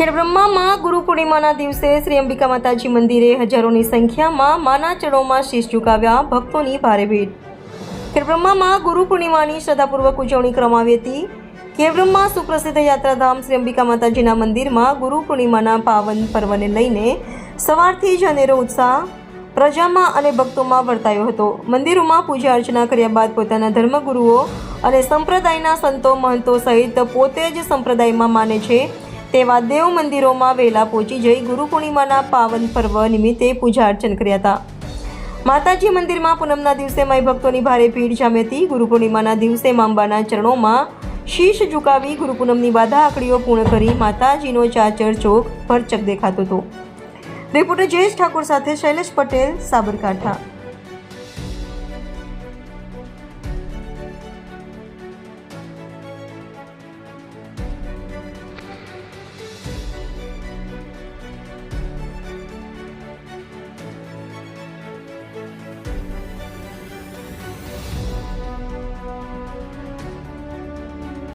ખેડબ્રહ્મામાં ગુરુ પૂર્ણિમાના દિવસે શ્રી અંબિકા માતાજી મંદિરે હજારોની સંખ્યામાં માના ચરણોમાં શીશ ઝુકાવ્યા ભક્તોની ભારે ભીડ। ખેડબ્રહ્મામાં ગુરુ પૂર્ણિમાની શ્રદ્ધાપૂર્વક ઉજવણી કરવામાં આવી હતી। ખેડબ્રહ્મા સુપ્રસિદ્ધ યાત્રાધામ શ્રી અંબિકા માતાજીના મંદિરમાં ગુરુ પૂર્ણિમાના પાવન પર્વને લઈને સવારથી જ અનેરો ઉત્સાહ પ્રજામાં અને ભક્તોમાં વર્તાયો હતો। મંદિરોમાં પૂજા અર્ચના કર્યા બાદ પોતાના ધર્મગુરુઓ અને સંપ્રદાયના સંતો મહંતો સહિત પોતે જ સંપ્રદાયમાં માને છે તેવા દેવ મંદિરોમાં વહેલા પહોંચી જઈ ગુરુ પૂર્ણિમાના પાવન પર્વ નિમિત્તે પૂજા અર્ચન કર્યા હતા। માતાજી મંદિરમાં પૂનમના દિવસે માઈ ભક્તોની ભારે ભીડ જામી હતી। ગુરુ પૂર્ણિમાના દિવસે અંબાના ચરણોમાં શીશ ઝુકાવી ગુરુ પૂનમની બાધા આકડીઓ પૂર્ણ કરી માતાજીનો ચાચર ચોક ભરચક દેખાતો હતો। રિપોર્ટર જયેશ ઠાકોર સાથે શૈલેષ પટેલ, સાબરકાંઠા।